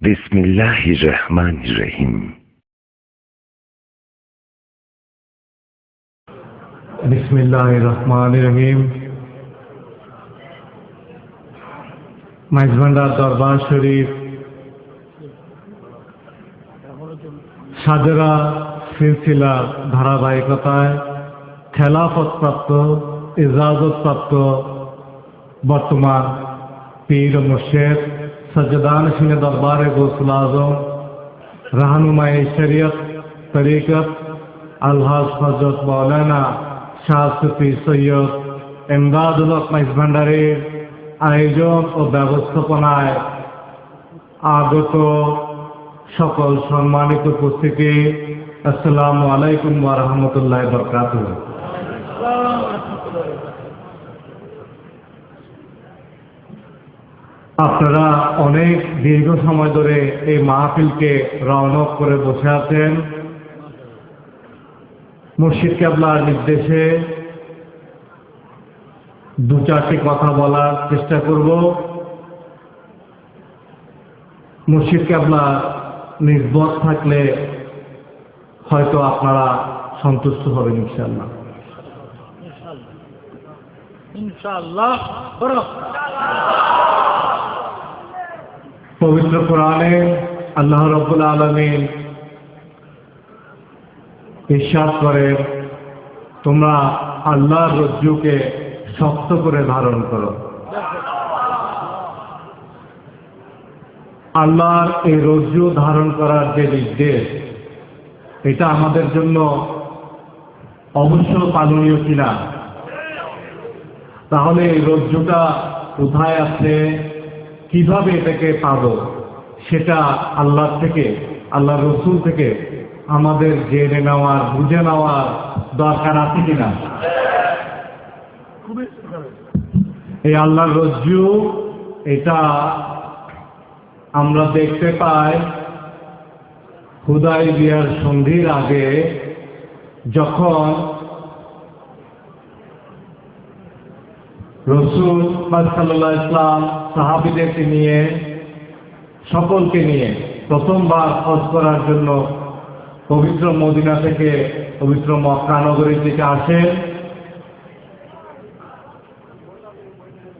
বিসমিল্লাহির রহমানির রহিম। বিসমিল্লাহির রহমানির রহিম। মাইজভান্ডার দরবার শরীফ সাজরা সিলসিলা ধারাবাহিকতায় খেলাফতপ্রাপ্ত ইজাজতপ্রাপ্ত বর্তমান পীর ও মুর্শিদ সজ্জাদানশীন দরবারে গৌসুল আজম রাহনুমায়ে শরিয়ত তরিকত আলহাজ হযরত মাওলানা শাহ সুফি সৈয়দ এমদাদুল হক মাইজভান্ডারের আয়োজন ও ব্যবস্থাপনায় আগত সকল সম্মানিত উপস্থিতি, আসসালামু আলাইকুম ওয়া রাহমাতুল্লাহি ওয়া বারাকাতুহু। আপনারা অনেক দীর্ঘ সময় ধরে এই মাহফিলকে রওনক করে বসে আছেন। মুর্শিদ কেবলার নির্দেশে দু চারটি কথা বলার চেষ্টা করব। মুর্শিদ কেবলা নিসবত থাকলে হয়তো আপনারা সন্তুষ্ট হবেন ইনশাআল্লাহ। ইনশাআল্লাহ। পবিত্র কোরআনে আল্লাহ রাব্বুল আলামিন ইরশাদ করেন, তোমরা আল্লাহর রজ্জুকে শক্ত করে ধারণ করো। আল্লাহর এই রজ্জু ধারণ করার যে নির্দেশ, এটা আমাদের জন্য অবশ্য পালনীয় কিনা? তাহলে এই রজ্জুটা কোথায় আছে, কিভাবে এটাকে পাবো, সেটা আল্লাহ থেকে, আল্লাহ রসুল থেকে আমাদের জেনে নেওয়ার, বুঝে নেওয়ার দরকার আছে কিনা? এই আল্লাহর রজ্জু, এটা আমরা দেখতে পাই হুদায়বিয়ার সন্ধির আগে, যখন রাসূল সাল্লাল্লাহু আলাইহি ওয়াসাল্লাম সাহাবীদেরকে নিয়ে, সকলকে নিয়ে প্রথমবার হজ করার জন্য পবিত্র মদিনা থেকে পবিত্র মক্কা নগরীর দিকে আসেন।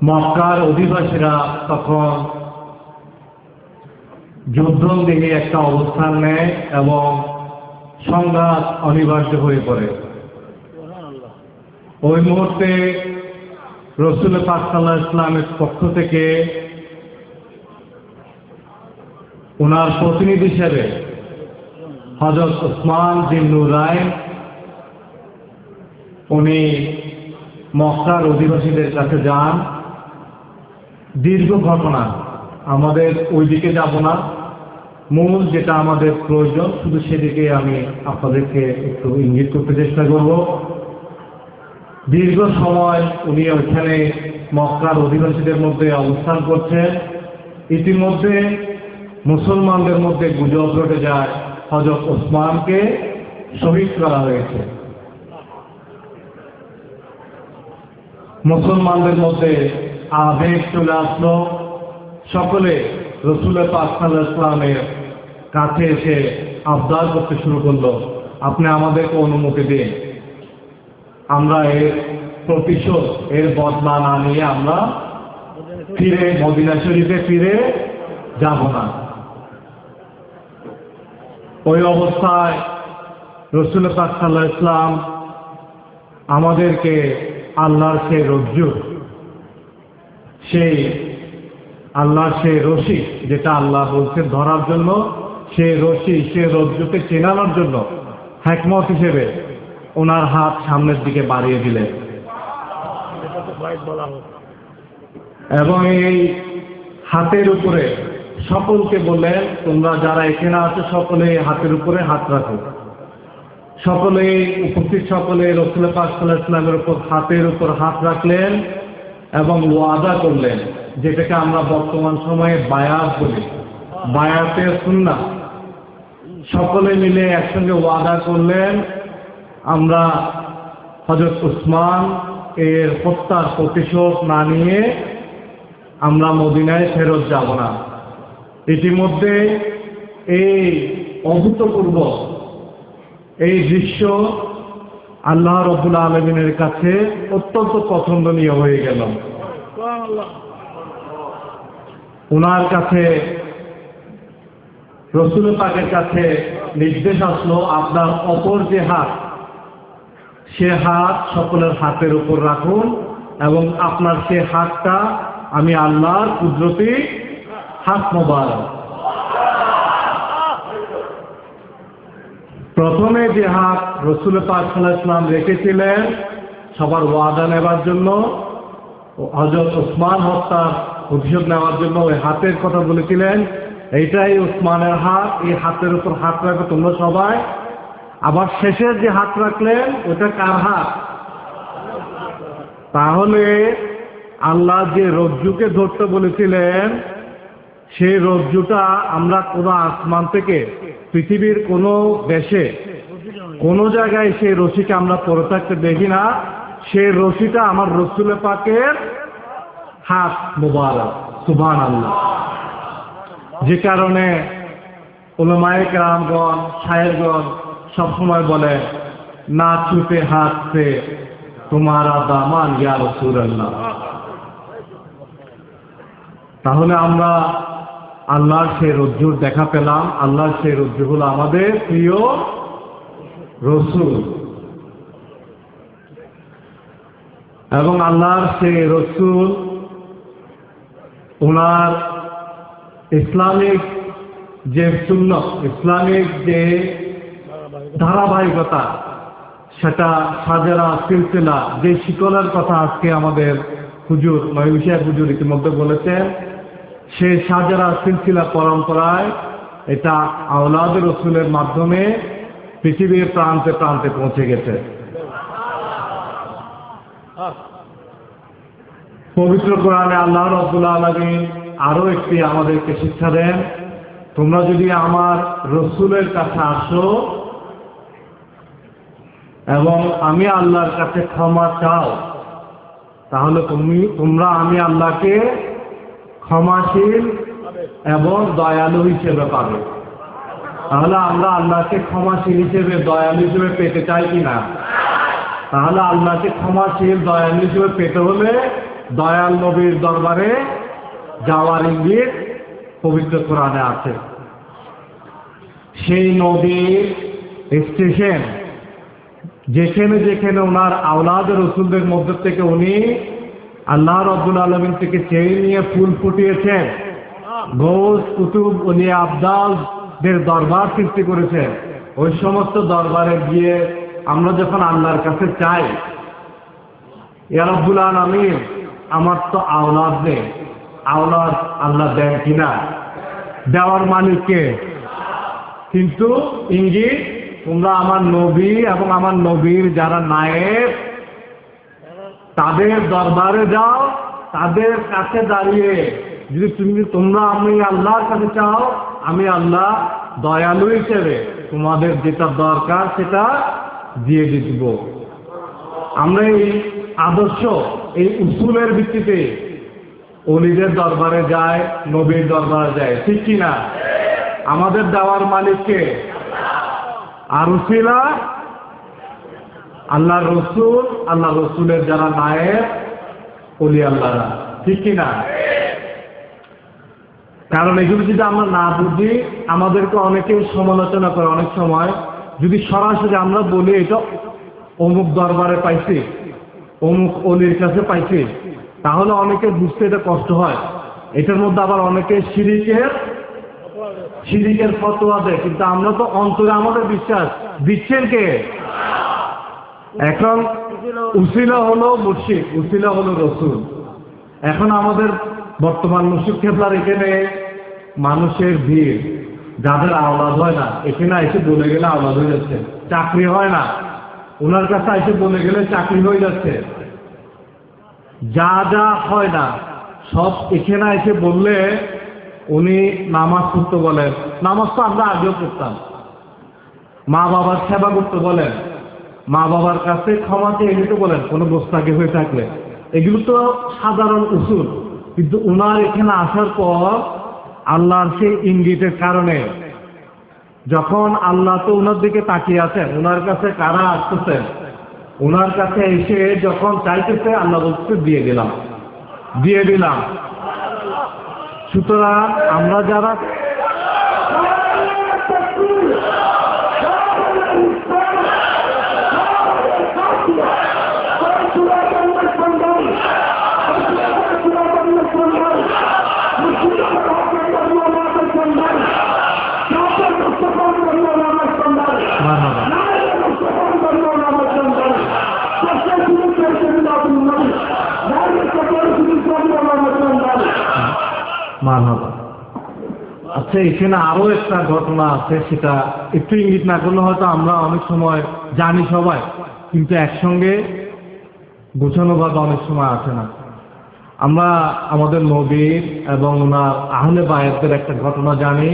মক্কার অধিবাসীরা তখন যুদ্ধন্দেহী একটা অবস্থান নেয় এবং সংঘাত অনিবার্য হয়ে পড়ে। ওই মুহূর্তে রাসূল পাক সাল্লাল্লাহু আলাইহি ওয়াসাল্লামের পক্ষ থেকে ওনার প্রতিনিধি হিসেবে হযরত উসমান বিন নুরাইন, উনি মক্কার অধিবাসীদের কাছে যান। দীর্ঘ ঘটনা, আমাদের ওই দিকে যাব না, মূল যেটা আমাদের প্রয়োজন শুধু সেদিকে আমি আপনাদেরকে একটু ইঙ্গিত করতে চেষ্টা করব। দীর্ঘ সময় উনি ওইখানে মক্কার অধিবাসীদের মধ্যে অবস্থান করছেন। ইতিমধ্যে মুসলমানদের মধ্যে গুজব রটে যায় হযরত ওসমানকে শহীদ করা হয়েছে। মুসলমানদের মধ্যে আবেগ চলে আসলো। সকলে রাসূল পাক সাল্লাল্লাহু আলাইহি ওয়াসাল্লামের কাছে এসে আবদার করতে শুরু করলো, আপনি আমাদেরকে অনুমতি দিন, আমরা এর প্রতিশোধ, এর বদলা না নিয়ে আমরা ফিরে মদিনা শরীফে ফিরে যাব না। ওই অবস্থায় রাসূল পাক সাল্লাল্লাহু আলাইহি ওয়াসাল্লাম আমাদেরকে আল্লাহর সেই রজ্জু, সেই আল্লাহর সেই রশি, যেটা আল্লাহ বলছেন ধরার জন্য, সেই রশি, সেই রজ্জুকে চেনানোর জন্য হিকমত হিসেবে ওনার হাত সামনের দিকে বাড়িয়ে দিলেন এবং এই হাতের উপরে সকলকে বললেন, তোমরা যারা এখানে আছো সকলে হাতের উপরে হাত রাখো। সকলে উপস্থিত সকলে রাসূল পাক সাল্লাল্লাহু আলাইহি ওয়াসাল্লামের উপর হাতের উপর হাত রাখলেন এবং ওয়াদা করলেন, যেটাকে আমরা বর্তমান সময়ে বায়াত বলি, বায়াতে সুন্নাহ। সকলে মিলে একসঙ্গে ওয়াদা করলেন, আমরা হযরত উসমান এর হত্যার প্রতিশোধ না নিয়ে আমরা মদিনায় ফেরত যাব না। ইতিমধ্যে এই অভূতপূর্ব এই দৃশ্য আল্লাহ রাব্বুল আলামিনের কাছে অত্যন্ত পছন্দনীয় হয়ে গেল। ওনার কাছে রাসূল পাকের কাছে নির্দেশ আসলো, আপনার অপর যে হাত, সে হাত সকলের হাতের উপর রাখুন এবং আপনার সে হাতটা আমি আল্লাহর কুদরতি হাত মোবারক। প্রথমে যে হাত রাসূল পাক সাল্লাল্লাহু আলাইহি ওয়াসাল্লাম রেখেছিলেন সবার ওয়াদা নেবার জন্য, হযরত ওসমান হত্যার প্রতিশোধ নেওয়ার জন্য ওই হাতের কথা বলেছিলেন, এইটাই ওসমানের হাত, এই হাতের উপর হাত রাখো তোমরা সবাই। আবার শেষের যে হাত রাখলেন ওটা কার হাত? তাহলে আল্লাহ যে রজ্জুকে ধরতে বলেছিলেন সেই রজ্জুটা আমরা কোনো আসমান থেকে পৃথিবীর কোনো দেশে কোনো জায়গায় সেই রশিকে আমরা পড়ে থাকতে দেখি না। সেই রশিটা আমার রাসূল পাকের হাত মোবারক। সুবহানাল্লাহ। যে কারণে উলামায়ে কেরামগণ, শায়েখগণ সবসময় বলে, না ছুটে হাত সে তোমারা দামান ইয়া রাসূলুল্লাহ। তাহলে আমরা আল্লাহর সেই রজ্জুর দেখা পেলাম। আল্লাহর সেই রজ্জু হলো আমাদের প্রিয় রাসূল, এবং আল্লাহর সেই রাসূল ওনার ইসলামিক যে সুন্নাত, ইসলামিক যে ধারাবাহিকতা, সেটা সাজেরা সিলসিলা, যে শিকলের কথা আজকে আমাদের হুজুর নয়ুশিয়া হুজুর ইতিমধ্যে বলেছেন, সেই সাজেরা সিলসিলা পরম্পরায় এটা আওলাদ রাসূলের মাধ্যমে পৃথিবীর প্রান্তে প্রান্তে পৌঁছে গেছে। পবিত্র কোরআনে আল্লাহ রাব্বুল আলামিন আরো একটি আমাদেরকে শিক্ষা দেন, তোমরা যদি আমার রাসূলের কাছে আসো এবং আমি আল্লাহর কাছে ক্ষমা চাও, তাহলে তোমরা আমি আল্লাহকে ক্ষমাশীল এবং দয়ালু হিসেবে পাবে। তাহলে আমরা আল্লাহকে ক্ষমাশীল হিসেবে, দয়ালু হিসেবে পেতে চাই কিনা? তাহলে আল্লাহকে ক্ষমাশীল দয়ালু হিসেবে পেতে হলে দয়াল নবীর দরবারে যাওয়ার ইঙ্গিত পবিত্র কোরআনে আছে। সেই নবীর স্টেশন যেখানে যেখানে ওনার আওলাদ রাসূলদের মধ্যে থেকে উনি আল্লাহ রাব্বুল আলামিন থেকে চেয়ে নিয়ে ফুল ফুটিয়েছেন, গৌস কুতুব ওলিয়া আবদালদের দরবার সৃষ্টি করেছেন, ওই সমস্ত দরবারে গিয়ে আমরা যখন আল্লাহর কাছে চাই, ইয়া রাব্বুল আলামিন আমার তো আওলাদ নেই, আওলাদ আল্লাহ দেন কিনা? দেওয়ার মালিককে। কিন্তু ইঙ্গিত, তোমরা আমার নবী এবং আমার নবীর যারা নায়েব তাদের দরবারে যাও, তাদের কাছে দাঁড়িয়ে যদি তোমরা আমি আল্লাহর কাছে চাও, আমি আল্লাহ দয়ালু হিসেবে তোমাদের যেটা দরকার সেটা দিয়ে দিব। আমরা এই আদর্শ, এই উসুলের ভিত্তিতে ওলিদের দরবারে যায়, নবীর দরবারে যায়, ঠিক কিনা? আমাদের দেওয়ার মালিককে। আর উসিলা আল্লাহ রসুল, আল্লাহ রসুলের যারা নায়েব ওলি আল্লাহরা, ঠিক কিনা? কারণ এগুলো যদি আমরা না বুঝি, আমাদেরকে অনেকে সমালোচনা করে। অনেক সময় যদি সরাসরি আমরা বলি এটা অমুক দরবারে পাইছি, অমুক অলির কাছে পাইছি, তাহলে অনেকে বুঝতে এটা কষ্ট হয়। এটার মধ্যে আবার অনেকে শিরিকের ফতোয়া দেয়, কিন্তু আমরা তো অন্তরে আমাদের বিশ্বাস দিচ্ছেন কে? এখন উসিলা হলো মুর্শিদ, উসিলা হলো রসুল। এখন আমাদের বর্তমান মুর্শিদ কেবলার এখানে মানুষের ভিড়, যাদের আওলাদ হয় না, এখানে এসে বলে গেলে আওলাদ হয়ে যাচ্ছে, চাকরি হয় না, ওনার কাছে এসে বলে গেলে চাকরি হয়ে যাচ্ছে, যা যা হয় না সব এখানে এসে বললে উনি নামাজ পড়তে বলেন। নামাজ তো আমরা আগেও পড়তাম। মা বাবার সেবা করতে বলেন, মা বাবার কাছে ক্ষমা চেয়ে নিতে বলেন কোনো গোস্তাকে হয়ে থাকলে। এগুলো তো সাধারণ উসুল। কিন্তু উনার এখানে আসার পর আল্লাহর সেই ইঙ্গিতের কারণে যখন আল্লাহ তো ওনার দিকে তাকিয়ে আছেন, ওনার কাছে কারা আসতেছেন, ওনার কাছে এসে যখন চাইতেছে আল্লাহ বলতে দিয়ে দিলাম। সুতরাং আমরা যারা মানব। আচ্ছা, এখানে আরো একটা ঘটনা আছে, সেটা একটু ইঙ্গিত না করলে হয়তো আমরা অনেক সময় জানি সবাই, কিন্তু একসঙ্গে গোছানো ভাবে অনেক সময় আসে না। আমরা আমাদের নবীর এবং ওনার আহলে বায়াতদের একটা ঘটনা জানি।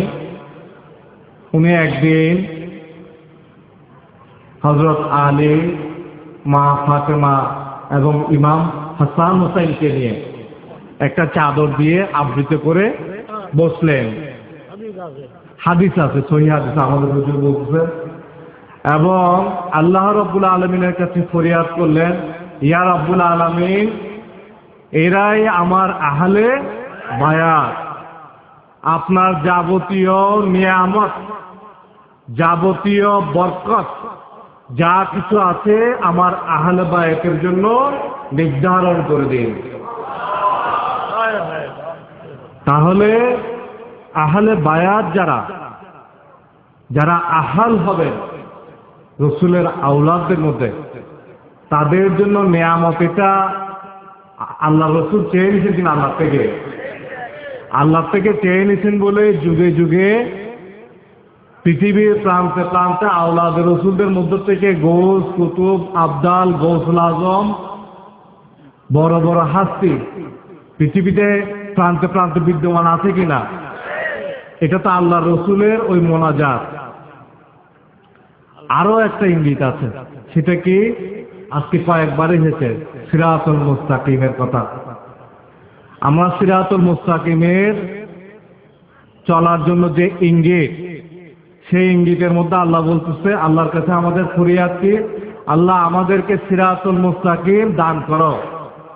উনি একদিন হযরত আলী, মা ফাতেমা এবং ইমাম হাসান হোসেনকে নিয়ে একটা চাদর দিয়ে আবৃত করে বসলেন। হাদিস আছে, সহিহ হাদিস আমাদের হুজুর বলছে। এবং আল্লাহ রাব্বুল আলামিনের কাছে ফরিয়াদ করলেন, ইয়া রাব্বুল আলামিন, এরাই আমার আহলে বায়াত, আপনার যাবতীয় নিয়ামত, যাবতীয় বরকত যা কিছু আছে আমার আহলে বায়াতের জন্য নির্ধারণ করে দিন। তাহলে আহলে বায়াত যারা আহাল হবেন রসুলের আওলাদদের মধ্যে, তাদের জন্য নেয়ামত এটা আল্লাহ রসুল চেয়ে নিয়েছেন কিনা? আল্লাহ থেকে চেয়ে নিয়েছেন বলে যুগে যুগে পৃথিবীর প্রান্তে প্রান্তে আওলাদের রসুলদের মধ্য থেকে গৌস, কুতুব, আবদাল, গৌসুল আজম, বড় বড় হাস্তি পৃথিবীতে প্রান্তে প্রান্তে বিদ্যমান আছে কিনা? এটা তো আল্লাহ রসুলের ওই মোনাজাত। আরো একটা ইঙ্গিত আছে, সেটা কি আজকে কয়েকবার এসেছে, সিরাতুল মুস্তাকিমের কথা। আমরা সিরাতুল মুস্তাকিমের চলার জন্য যে ইঙ্গিত, সেই ইঙ্গিতের মধ্যে আল্লাহ বলতেছে, আল্লাহর কাছে আমাদের ফরিয়াদ কি, আল্লাহ আমাদেরকে সিরাতুল মুস্তাকিম দান করো।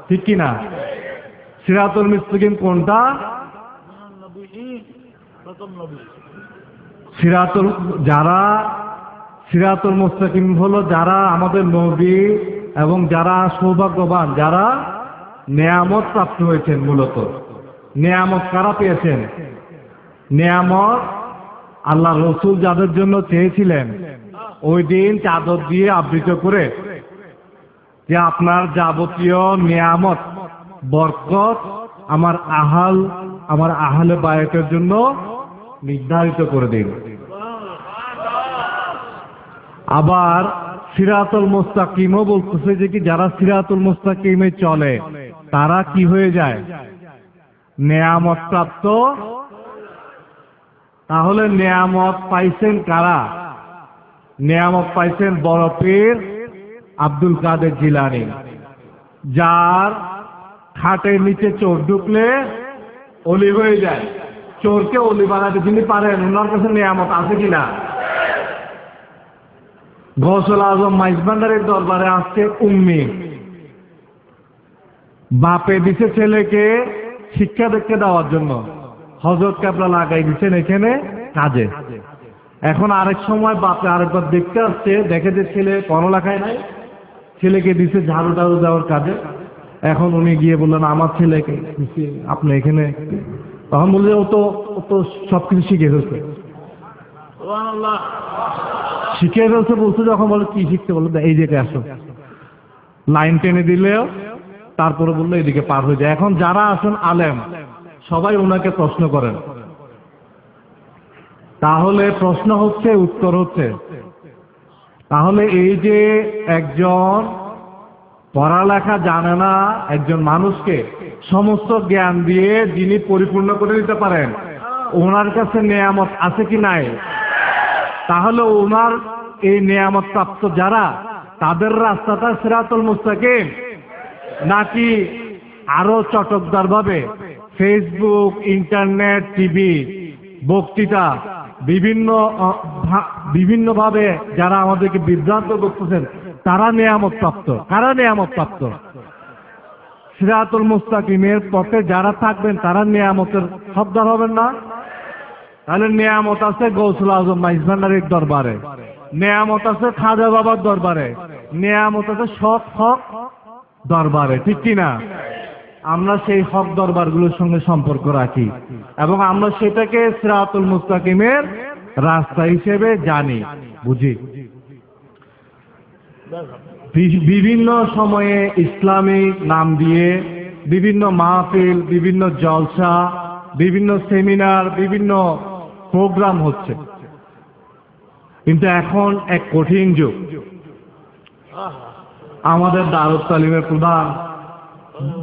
ঠিক কিনা? সিরাতুল মুস্তাকিম কোনটা? সিরাতুল মুস্তাকিম হলো যারা আমাদের নবী এবং যারা সৌভাগ্যবান, যারা নেয়ামত প্রাপ্ত হয়েছেন। মূলত নেয়ামত কারা পেয়েছেন? নেয়ামত আল্লাহ রসুল যাদের জন্য চেয়েছিলেন, ওই দিন চাদর দিয়ে আবৃত করে যে আপনার যাবতীয় নেয়ামত বরকত আমার আহলে বায়াতের জন্য নির্ধারিত করে দিন। আবার সিরাতুল মুস্তাকিমও বলতেছে যে কি যারা সিরাতুল মুস্তাকিমে চলে তারা কি হয়ে যায়? নেয়ামত প্রাপ্ত। তাহলে নেয়ামত পাইছেন কারা? নেয়ামত পাইছেন বড় পীর আব্দুল কাদের জিলানী, যার খাটের নিচে চোর ঢুকলে অলি হয়ে যায়। চোরকে অলি বানাতে যিনি পারেন, ওনার কাছে নেয়ামত আছে কিনা? গৌসুল আজম মাইজভান্ডারের দরবারে আসছে উম্মি, বাপে দিছে ছেলেকে শিক্ষা দীক্ষা দেওয়ার জন্য, হযরত কেবলা লাগাই দিচ্ছেন এখানে কাজে। এখন আরেক সময় বাপে আরেকবার দেখতে আসছে, দেখে যে ছেলে পড়ালেখায় নাই, ছেলেকে দিছে ঝাড়ু টাড়ু দেওয়ার কাজে। এখন উনি গিয়ে বললেন আমার ছেলেকে আপনি এখানে, তখন বললে ও তো সবকিছু শিখে ফেলছে। শিখে ফেলছে বলছে, যখন বলে কি শিখতে, বললো এই জায়গায় আসো, লাইন টেনে দিলেও তারপরে বললো এদিকে পার হয়ে যায়। এখন যারা আছেন আলেম সবাই ওনাকে প্রশ্ন করেন। তাহলে প্রশ্ন হচ্ছে, উত্তর হচ্ছে, তাহলে এই যে একজন পড়ালেখা জানে না একজন মানুষকে সমস্ত জ্ঞান দিয়ে যিনি পরিপূর্ণ করে দিতে পারেন, ওনার কাছে নেয়ামত আছে কি নাই? তাহলে ওনার এই নেয়ামত প্রাপ্ত যারা, তাদের রাস্তাটা সিরাতুল মুস্তাকিম, নাকি আরো চটকদার ভাবে ফেসবুক, ইন্টারনেট, টিভি, বক্তৃতা বিভিন্নভাবে যারা আমাদেরকে বিভ্রান্ত করতেছেন তারা নেয়ামত প্রাপ্ত। কারা নেয়ামত প্রাপ্ত? সিরাতুল মুস্তাকিমের পথে যারা থাকবেন তারা নেয়ামতের হকদার হবেন না? তাহলে নেয়ামত আছে গৌসুল আজম মাইজ ভান্ডারীর দরবারে, নেয়ামত আছে খাজা বাবার দরবারে, নেয়ামত আছে সব হক দরবারে, ঠিক কিনা? আমরা সেই হক দরবারগুলোর সঙ্গে সম্পর্ক রাখি এবং আমরা সেটাকে সিরাতুল মুস্তাকিমের রাস্তা হিসেবে জানি, বুঝি। বিভিন্ন সময়ে ইসলামিক নাম দিয়ে বিভিন্ন মাহফিল, বিভিন্ন জলসা, বিভিন্ন সেমিনার, বিভিন্ন প্রোগ্রাম হচ্ছে, কিন্তু এখন এক কঠিন যুগ। আমাদের দারুস তালিমের প্রধান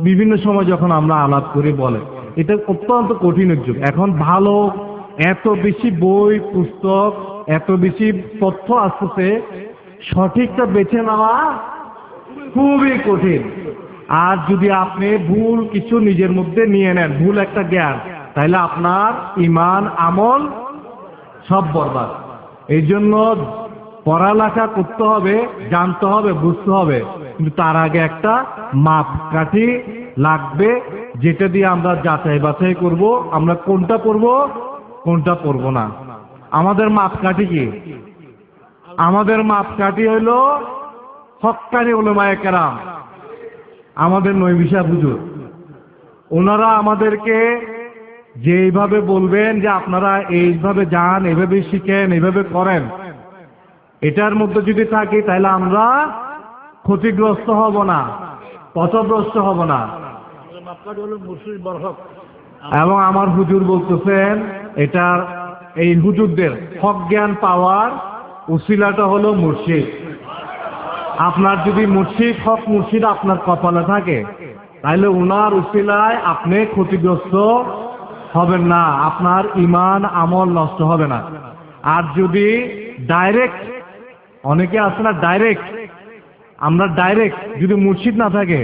বিভিন্ন সময় যখন আমরা আলাপ করি বলে এটা অত্যন্ত কঠিন যুগ। এখন ভালো এত বেশি বই পুস্তক, এত বেশি তথ্য আসতেছে, সঠিকটা বেছে নেওয়া খুবই কঠিন। আর যদি আপনি ভুল কিছু নিজের মধ্যে নিয়ে নেন, ভুল একটা জ্ঞান, তাহলে আপনার ঈমান আমল সব বরবাদ। এই জন্য পড়ালেখা করতে হবে, জানতে হবে, বুঝতে হবে, কিন্তু তার আগে একটা মাপকাঠি লাগবে যেটা দিয়ে আমরা যাচাই বাছাই করব আমরা কোনটা পড়ব কোনটা পড়ব না। আমাদের মাপকাঠি কি? আমাদের মাপকাঠি হইল হক্কানি উলামায়ে কেরাম, আমাদের নৈবিশা হুজুর। ওনারা আমাদেরকে যেইভাবে বলবেন যে আপনারা এইভাবে যান, এইভাবে শিখেন, এইভাবে করেন, এটার মধ্যে যদি থাকি তাহলে আমরা ক্ষতিগ্রস্ত হব না, পথভ্রষ্ট হব না। এবং আমার হুজুর বলতেছেন এটার এই হুজুরদের হক জ্ঞান পাওয়ার উসিলাটা হলো মুর্শিদ। আপনার যদি মুর্শিদ, হক মুর্শিদ আপনার কপালে থাকে তাহলে উনার উসিলায় আপনি ক্ষতিগ্রস্ত হবেন না, আপনার ঈমান আমল নষ্ট হবে না। আর যদি ডাইরেক্ট, অনেকে আছে না ডাইরেক্ট, আমরা ডাইরেক্ট যদি মুর্শিদ না থাকে,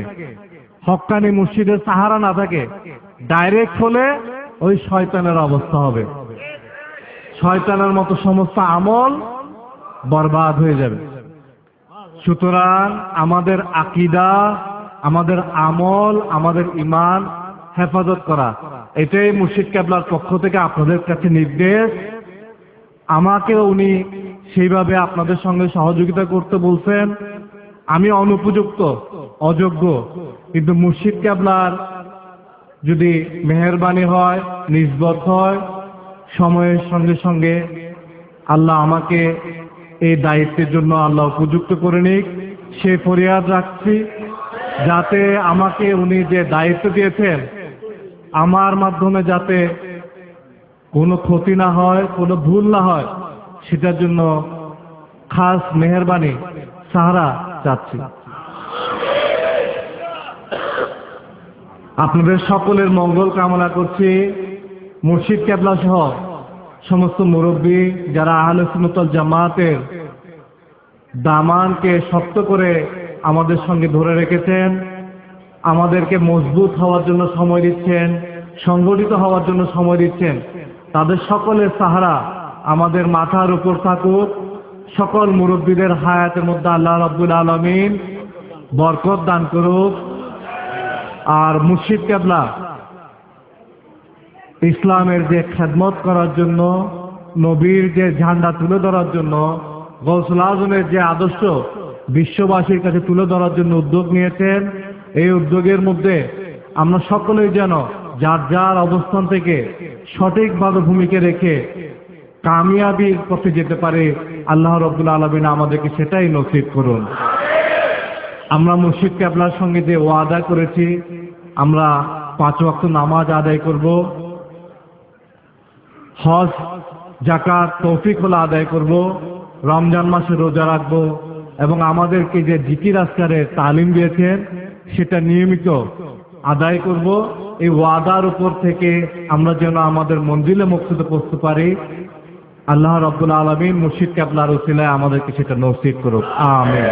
হক্কানি মুর্শিদের সাহারা না থাকে, ডাইরেক্ট হলে ওই শয়তানের অবস্থা হবে। শয়তানের মতো সমস্ত আমল বরবাদ হয়ে যাবে। সুতরাং আমাদের আকীদা, আমাদের আমল, আমাদের ঈমান হেফাজত করা, এটাই মুর্শিদ কেবলার পক্ষ থেকে আপনাদের কাছে নির্দেশ। আমাকে উনি সেইভাবে আপনাদের সঙ্গে সহযোগিতা করতে বলছেন। আমি অনুপযুক্ত, অযোগ্য, কিন্তু মুর্শিদ কেবলার যদি মেহেরবানি হয়, নিসবত হয়, সময়ের সঙ্গে সঙ্গে আল্লাহ আমাকে এই দায়িত্বের জন্য আল্লাহ উপযুক্ত করে নিক, সে ফরিয়াদ রাখছি যাতে আমাকে উনি যে দায়িত্ব দিয়েছেন আমার মাধ্যমে যাতে কোনো ক্ষতি না হয়, কোনো ভুল না হয়, সেটার জন্য খাস মেহেরবানি সাহারা চাচ্ছি। আপনাদের সকলের মঙ্গল কামনা করছি। মুর্শিদ কেবলা সহ সমস্ত মুরব্বী যারা আহলে সুন্নাত ওয়াল জামাতের দামানকে শক্ত করে আমাদের সঙ্গে ধরে রেখেছেন, আমাদেরকে মজবুত হওয়ার জন্য সময় দিচ্ছেন, সংগঠিত হওয়ার জন্য সময় দিচ্ছেন, তাদের সকলের সাহারা আমাদের মাথার উপর থাকুক। সকল মুরব্বীদের হায়াতের মধ্যে আল্লাহ রাব্বুল আলামিন বরকত দান করুক। আর মুর্শিদ কেবলা ইসলামের যে খেদমত করার জন্য, নবীর যে ঝান্ডা তুলে ধরার জন্য, গৌসুল আজমের যে আদর্শ বিশ্ববাসীর কাছে তুলে ধরার জন্য উদ্যোগ নিয়েছেন, এই উদ্যোগের মধ্যে আমরা সকলেই যেন যার যার অবস্থান থেকে সঠিকভাবে ভূমিকা রেখে কামিয়াবির পথে যেতে পারে। আল্লাহ রাব্বুল আলামিন আমাদেরকে সেটাই নসিব করুন। আমরা মুর্শিদ কেবলার সঙ্গে যে ওয়াদা করেছি, আমরা 5 ওয়াক্ত নামাজ আদায় করব, হজ যাকাত তৌফিক হলে আদায় করব, রমজান মাসে রোজা রাখবো এবং আমাদেরকে যে জিকির আজকারের তালিম দিয়েছেন সেটা নিয়মিত আদায় করব। এই ওয়াদার উপর থেকে আমরা যেন আমাদের মঞ্জিলে মকসুদে পৌঁছতে পারি। আল্লাহ রাব্বুল আলামিন মুর্শিদ কেবলার উসিলায় আমাদেরকে সেটা নসিব করুক। আমিন।